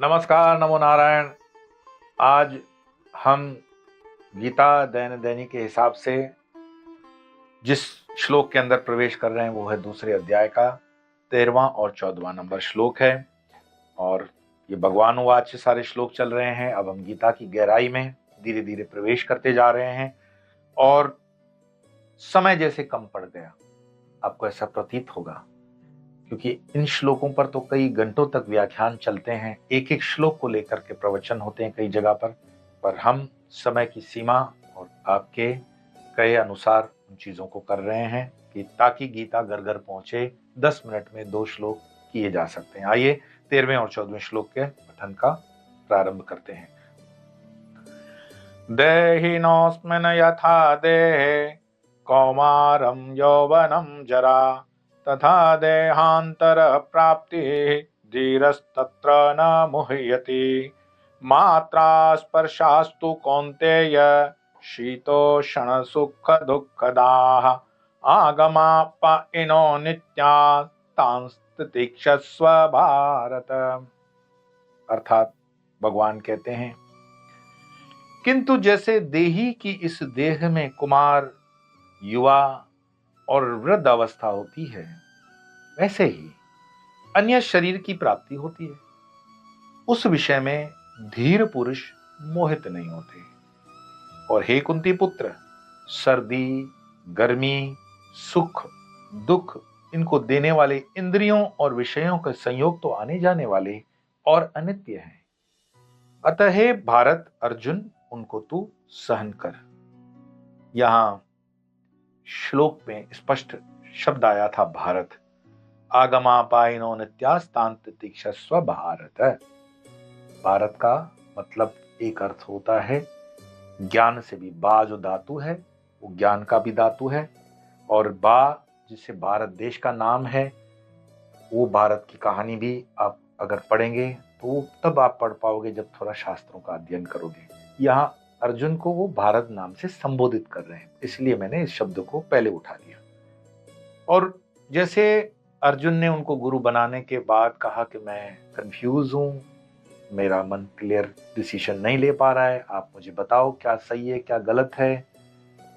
नमस्कार, नमो नारायण। आज हम गीता दैनिक के हिसाब से जिस श्लोक के अंदर प्रवेश कर रहे हैं वो है दूसरे अध्याय का 13वां और 14वां नंबर श्लोक है। और ये भगवान वाच्य सारे श्लोक चल रहे हैं। अब हम गीता की गहराई में धीरे धीरे प्रवेश करते जा रहे हैं और समय जैसे कम पड़ गया, आपको ऐसा प्रतीत होगा, क्योंकि इन श्लोकों पर तो कई घंटों तक व्याख्यान चलते हैं, एक एक श्लोक को लेकर के प्रवचन होते हैं कई जगह पर हम समय की सीमा और आपके कहे अनुसार उन चीजों को कर रहे हैं कि ताकि गीता घर घर पहुंचे। 10 मिनट में 2 श्लोक किए जा सकते हैं। आइए 13वें और 14वें श्लोक के पठन का प्रारंभ करते हैं। देहिनोऽस्मिन् यथा देहे कौमारं यौवनं जरा तथा देहांतर प्राप्ति धीरस्तत्र न मुह्यति। मात्रा स्पर्शास्तु कौन्तेय शीतोष्ण सुख दुःखदाः आगमापायिनो नित्या तांस्तितिक्षस्व भारत। अर्थात भगवान कहते हैं, किंतु जैसे देही की इस देह में कुमार, युवा और वृद्ध अवस्था होती है, वैसे ही अन्य शरीर की प्राप्ति होती है। उस विषय में धीर पुरुष मोहित नहीं होते। और हे कुंती पुत्र, सर्दी, गर्मी, सुख, दुख इनको देने वाले इंद्रियों और विषयों के संयोग तो आने जाने वाले और अनित्य हैं। अतः हे भारत अर्जुन, उनको तू सहन कर। यहां श्लोक में स्पष्ट शब्द आया था भारत। आगमापायिनो नित्यास्तांतितिक्षस्व भारत। भारत का मतलब एक अर्थ होता है ज्ञान से भी। बा जो धातु है वो ज्ञान का भी धातु है, और बा जिसे भारत देश का नाम है, वो भारत की कहानी भी आप अगर पढ़ेंगे तो तब आप पढ़ पाओगे जब थोड़ा शास्त्रों का अध्ययन करोगे। यहाँ अर्जुन को वो भारत नाम से संबोधित कर रहे हैं, इसलिए मैंने इस शब्द को पहले उठा लिया। और जैसे अर्जुन ने उनको गुरु बनाने के बाद कहा कि मैं कंफ्यूज हूं, मेरा मन क्लियर डिसीजन नहीं ले पा रहा है, आप मुझे बताओ क्या सही है क्या गलत है,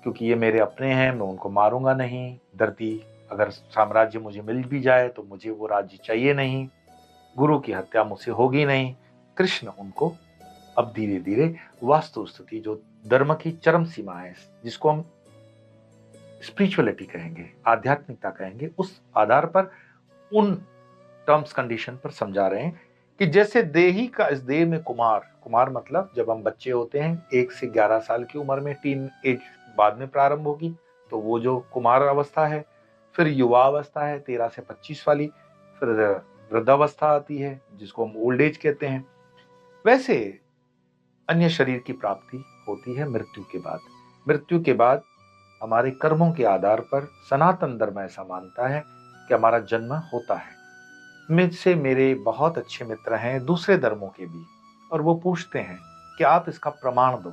क्योंकि ये मेरे अपने हैं, मैं उनको मारूंगा नहीं। धरती अगर साम्राज्य मुझे मिल भी जाए तो मुझे वो राज्य चाहिए नहीं, गुरु की हत्या मुझसे होगी नहीं। कृष्ण उनको अब धीरे धीरे वास्तु स्थिति, जो धर्म की चरम सीमा है, जिसको हम स्पिरिचुअलिटी कहेंगे, आध्यात्मिकता कहेंगे, उस आधार पर उन टर्म्स कंडीशन पर समझा रहे हैं कि जैसे देही का इस देह में कुमार मतलब जब हम बच्चे होते हैं 1 से 11 साल की उम्र में, टीन एज बाद में प्रारंभ होगी, तो वो जो कुमार अवस्था है। फिर युवा अवस्था है 13 से 25 वाली। फिर वृद्धावस्था आती है जिसको हम ओल्ड एज कहते हैं। वैसे अन्य शरीर की प्राप्ति होती है मृत्यु के बाद। मृत्यु के बाद हमारे कर्मों के आधार पर सनातन धर्म ऐसा मानता है कि हमारा जन्म होता है। मुझसे मेरे बहुत अच्छे मित्र हैं दूसरे धर्मों के भी, और वो पूछते हैं कि आप इसका प्रमाण दो।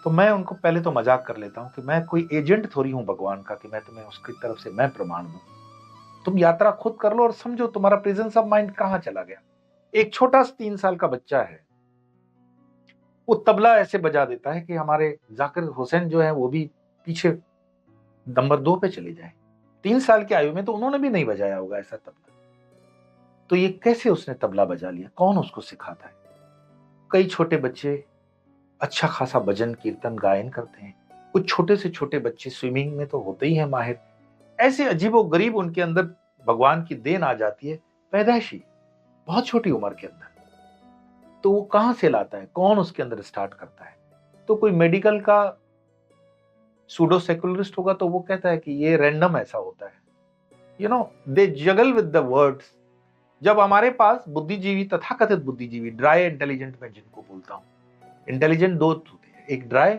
तो मैं उनको पहले तो मजाक कर लेता हूं कि मैं कोई एजेंट थोड़ी हूं भगवान का कि मैं तुम्हें उसकी तरफ से मैं प्रमाण दूं। तुम यात्रा खुद कर लो और समझो तुम्हारा प्रेजेंस ऑफ माइंड कहां चला गया। एक छोटा सा 3 साल का बच्चा है, वो तबला ऐसे बजा देता है कि हमारे जाकिर हुसैन जो है वो भी पीछे नंबर 2 पे चले जाए। 3 साल की आयु में तो उन्होंने भी नहीं बजाया होगा ऐसा तबला। तो ये कैसे उसने तबला बजा लिया, कौन उसको सिखाता है? कई छोटे बच्चे अच्छा खासा भजन कीर्तन गायन करते हैं। कुछ छोटे से छोटे बच्चे स्विमिंग में तो होते ही हैं माहिर। ऐसे अजीबो गरीब उनके अंदर भगवान की देन आ जाती है, पैदाइशी, बहुत छोटी उम्र के अंदर। तो वो कहां से लाता है, कौन उसके अंदर स्टार्ट करता है? तो कोई मेडिकल का सूडो सेकुलरिस्ट होगा तो वो कहता है कि ये रैंडम ऐसा होता है। दे जगल विद द वर्ड्स। जब हमारे पास बुद्धिजीवी, तथाकथित बुद्धिजीवी, ड्राई इंटेलिजेंट मैं जिनको बोलता हूं, इंटेलिजेंट 2 होते हैं, एक ड्राई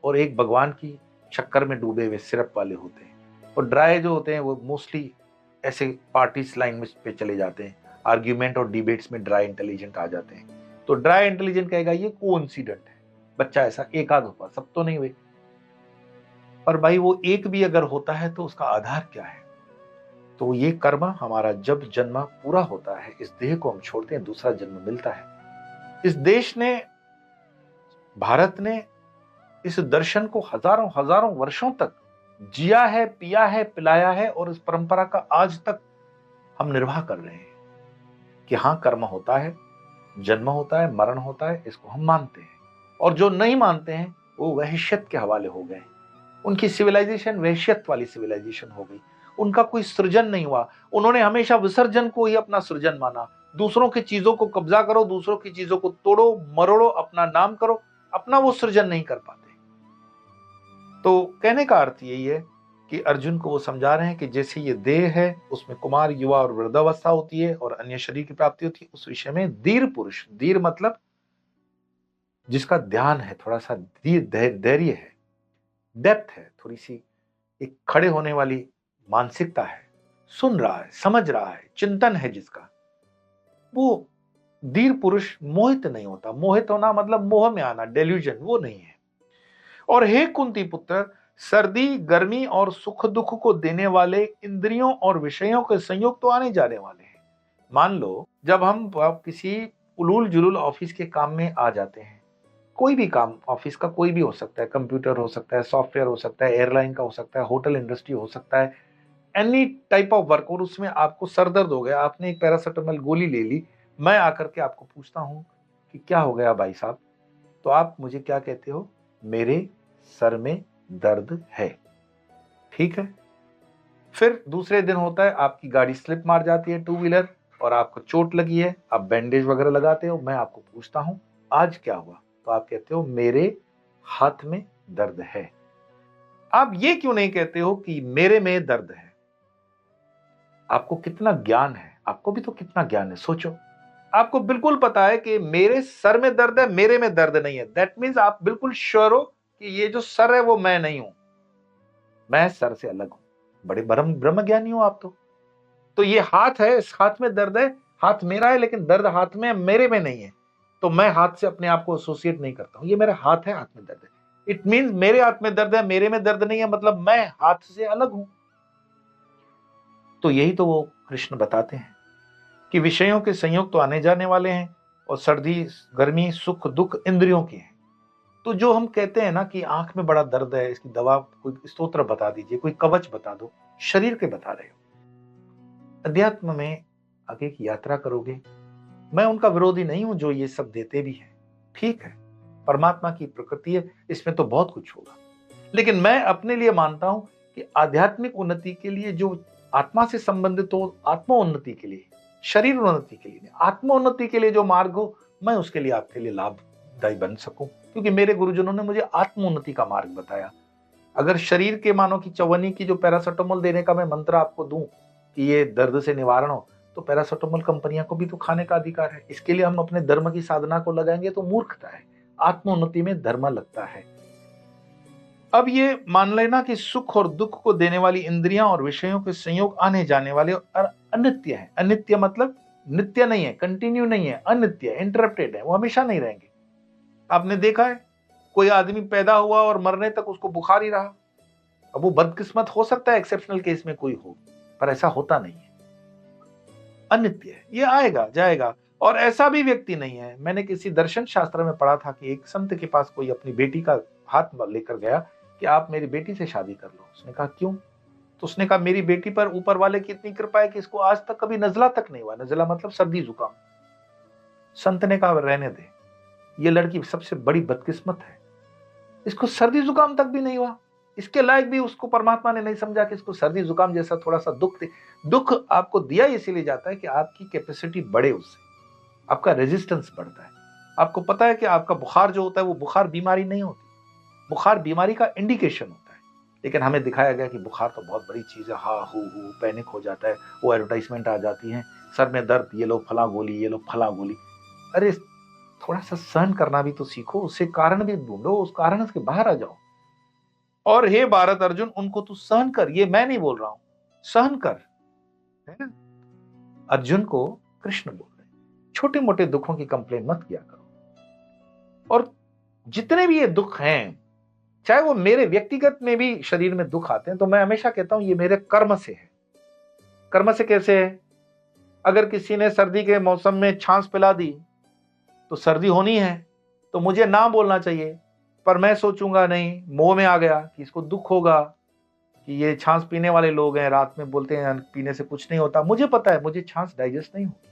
और एक भगवान की चक्कर में डूबे हुए सिरप वाले होते हैं। और ड्राई जो होते हैं वो मोस्टली ऐसे पार्टीज लाइन में पे चले जाते हैं, आर्ग्यूमेंट और डिबेट्स में ड्राई इंटेलिजेंट आ जाते हैं। तो ड्राई इंटेलिजेंट कहेगा ये कोइंसिडेंट है, बच्चा ऐसा एक आध होता, सब तो नहीं हुए। पर भाई वो एक भी अगर होता है तो उसका आधार क्या है? तो ये कर्म हमारा जब जन्म पूरा होता है, इस देह को हम छोड़ते हैं, दूसरा जन्म मिलता है। इस देश ने, भारत ने इस दर्शन को हजारों हजारों वर्षों तक जिया है, पिया है, पिलाया है, और इस परंपरा का आज तक हम निर्वाह कर रहे हैं कि हां, कर्म होता है, जन्म होता है, मरण होता है, इसको हम मानते हैं। और जो नहीं मानते हैं वो वहशियत के हवाले हो गए। उनकी सिविलाइजेशन वहशियत वाली सिविलाइजेशन हो गई। उनका कोई सृजन नहीं हुआ। उन्होंने हमेशा विसर्जन को ही अपना सृजन माना। दूसरों की चीजों को कब्जा करो, दूसरों की चीजों को तोड़ो मरोड़ो, अपना नाम करो, अपना वो सृजन नहीं कर पाते। तो कहने का अर्थ यही है कि अर्जुन को वो समझा रहे हैं कि जैसे ये देह है, उसमें कुमार, युवा और वृद्धावस्था होती है और अन्य शरीर की प्राप्ति होती है, उस विषय में धीर पुरुष, धीर मतलब जिसका ध्यान है, थोड़ा सा धैर्य है, डेप्थ है, थोड़ी सी एक खड़े होने वाली मानसिकता है, सुन रहा है, समझ रहा है, चिंतन है जिसका, वो धीर पुरुष मोहित नहीं होता। मोहित होना मतलब मोह में आना, डेल्यूजन, वो नहीं है। और हे कुंती पुत्र, सर्दी, गर्मी और सुख दुख को देने वाले इंद्रियों और विषयों के संयोग तो आने जाने वाले हैं। मान लो जब हम किसी उलूल जुलूल ऑफिस के काम में आ जाते हैं, कोई भी काम ऑफिस का कोई भी हो सकता है, कंप्यूटर हो सकता है, सॉफ्टवेयर हो सकता है, एयरलाइन का हो सकता है, होटल इंडस्ट्री हो सकता है, एनी टाइप ऑफ वर्क, और उसमें आपको सर दर्द हो गया, आपने एक पैरासिटामोल गोली ले ली, मैं आकर के आपको पूछता हूं कि क्या हो गया भाई साहब, तो आप मुझे क्या कहते हो? मेरे सर में दर्द है। ठीक है। फिर दूसरे दिन होता है, आपकी गाड़ी स्लिप मार जाती है, टू व्हीलर, और आपको चोट लगी है, आप बैंडेज वगैरह लगाते हो, मैं आपको पूछता हूं आज क्या हुआ, तो आप कहते हो मेरे हाथ में दर्द है। आप ये क्यों नहीं कहते हो कि मेरे में दर्द है? आपको कितना ज्ञान है, आपको भी तो कितना ज्ञान है, सोचो। आपको बिल्कुल पता है कि मेरे सर में दर्द है, मेरे में दर्द नहीं है। दैट मीन्स आप बिल्कुल श्योर हो कि ये जो सर है वो मैं नहीं हूं, मैं सर से अलग हूं। बड़े ब्रह्म ज्ञानी हो आप तो ये हाथ है, इस हाथ में दर्द है, हाथ मेरा है, लेकिन दर्द हाथ में, मेरे में नहीं है। तो मैं हाथ से अपने आप को एसोसिएट नहीं करता हूं, ये मेरा हाथ है, हाथ में दर्द है। इट मीन्स मेरे हाथ में दर्द है, मेरे में दर्द नहीं है, मतलब मैं हाथ से अलग हूं। तो यही तो वो कृष्ण बताते हैं कि विषयों के संयोग तो आने जाने वाले हैं, और सर्दी, गर्मी, सुख दुख इंद्रियों के हैं। तो जो हम कहते हैं ना कि आंख में बड़ा दर्द है, इसकी दवा, कोई स्तोत्र बता दीजिए, कोई कवच बता दो, शरीर के बता रहे हो। अध्यात्म में आगे की यात्रा करोगे, मैं उनका विरोधी नहीं हूं जो ये सब देते भी हैं, ठीक है, परमात्मा की प्रकृति है, इसमें तो बहुत कुछ होगा। लेकिन मैं अपने लिए मानता हूं कि आध्यात्मिक उन्नति के लिए जो आत्मा से संबंधित हो, आत्मोन्नति के लिए, शरीर उन्नति के लिए, आत्मोन्नति के लिए जो मार्ग हो, मैं उसके लिए आपके लिए लाभदायी बन सकूं, क्योंकि मेरे गुरुजनों ने मुझे आत्मोन्नति का मार्ग बताया। अगर शरीर के मानो की चवन्नी की जो पैरासिटामोल देने का मैं मंत्र आपको दूं कि ये दर्द से निवारण हो, तो पैरासिटामोल कंपनियां को भी तो खाने का अधिकार है। इसके लिए हम अपने धर्म की साधना को लगाएंगे तो मूर्खता है। आत्मोन्नति में धर्म लगता है। अब ये मान लेना कि सुख और दुख को देने वाली इंद्रियां और विषयों के संयोग आने जाने वाले और अनित्य है। अनित्य मतलब नित्य नहीं है, कंटिन्यू नहीं है, अनित्य है, इंटरप्टेड है, वो हमेशा नहीं रहेंगे। आपने देखा है कोई आदमी पैदा हुआ और मरने तक उसको बुखार ही रहा। अब वो बदकिस्मत हो सकता है, एक्सेप्शनल केस में कोई हो, पर ऐसा होता नहीं है। अनित्य है, ये आएगा जाएगा। और ऐसा भी व्यक्ति नहीं है, मैंने किसी दर्शन शास्त्र में पढ़ा था कि एक संत के पास कोई अपनी बेटी का हाथ लेकर गया कि आप मेरी बेटी से शादी कर लो। उसने कहा क्यों? तो उसने कहा मेरी बेटी पर ऊपर वाले की इतनी कृपा है कि इसको आज तक कभी नजला तक नहीं हुआ। नजला मतलब सर्दी जुकाम। संत ने कहा रहने दे, ये लड़की सबसे बड़ी बदकिस्मत है, इसको सर्दी जुकाम तक भी नहीं हुआ। इसके लायक भी उसको परमात्मा ने नहीं समझा कि इसको सर्दी जुकाम जैसा थोड़ा सा दुख दे। दुख आपको दिया इसीलिए जाता है कि आपकी कैपेसिटी बढ़े, उससे आपका रेजिस्टेंस बढ़ता है। आपको पता है कि आपका बुखार जो होता है वो बुखार बीमारी नहीं होती, बुखार बीमारी का इंडिकेशन होता है। लेकिन हमें दिखाया गया कि बुखार तो बहुत बड़ी चीज है, हा हु पैनिक हो जाता है, वो एडवर्टाइजमेंट आ जाती है, सर में दर्द, ये लो फला गोली, ये लो फला गोली। अरे थोड़ा सा सहन करना भी तो सीखो, उससे कारण भी ढूंढो, उस कारण से बाहर आ जाओ। और हे भारत अर्जुन, उनको तू सहन कर, ये मैं नहीं बोल रहा हूं, सहन कर, है ना। अर्जुन को कृष्ण बोल रहे हैं, छोटे मोटे दुखों की कंप्लेन मत किया करो। और जितने भी ये दुख हैं, चाहे वो मेरे व्यक्तिगत में भी शरीर में दुख आते हैं, तो मैं हमेशा कहता हूं ये मेरे कर्म से है। कर्म से कैसे है? अगर किसी ने सर्दी के मौसम में छाछ पिला दी तो सर्दी होनी है, तो मुझे ना बोलना चाहिए, पर मैं सोचूंगा नहीं, मोह में आ गया कि इसको दुख होगा कि ये छाछ पीने वाले लोग हैं, रात में बोलते हैं पीने से कुछ नहीं होता। मुझे पता है मुझे छाछ डाइजेस्ट नहीं होगी,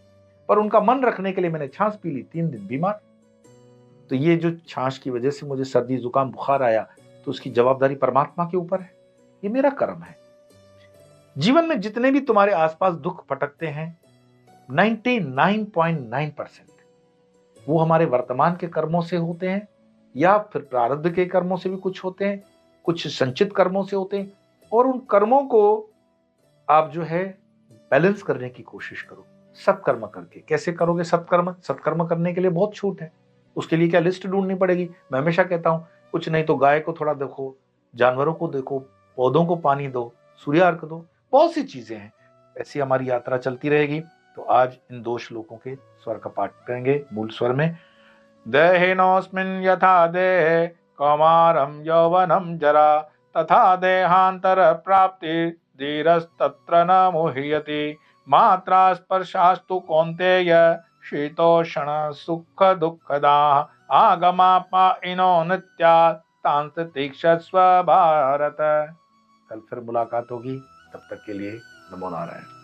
पर उनका मन रखने के लिए मैंने छाछ पी ली, 3 दिन बीमार। तो ये जो छाछ की वजह से मुझे सर्दी जुकाम बुखार आया, तो उसकी जवाबदारी परमात्मा के ऊपर है, ये मेरा कर्म है। जीवन में जितने भी तुम्हारे आसपास दुख फटकते हैं, 99.9% वो हमारे वर्तमान के कर्मों से होते हैं, या फिर प्रारब्ध के कर्मों से भी कुछ होते हैं, कुछ संचित कर्मों से होते हैं। और उन कर्मों को आप जो है बैलेंस करने की कोशिश करो सत्कर्म करके। कैसे करोगे सत्कर्म? सत्कर्म करने के लिए बहुत छूट है। उसके लिए क्या लिस्ट ढूंढनी पड़ेगी? मैं हमेशा कहता हूं कुछ नहीं तो गाय को थोड़ा देखो, जानवरों को देखो, पौधों को पानी दो, सूर्य अर्घ दो, बहुत सी चीजें हैं। ऐसी हमारी यात्रा चलती रहेगी। तो आज इन 2 श्लोकों के स्वर का पाठ करेंगे मूल स्वर में। देहिनोऽस्मिन् यथा देहे कौमारं यौवनं जरा तथा देहांतर प्राप्ति धीरस्तत्र न मुह्यति मात्रा स्पर्शास्तु कौन्तेय शीतोषण सुख दुःखदाः आगमापायिनो नित्या तांस तीक्षस्व भारत। कल फिर मुलाकात होगी, तब तक के लिए नमो नारायण।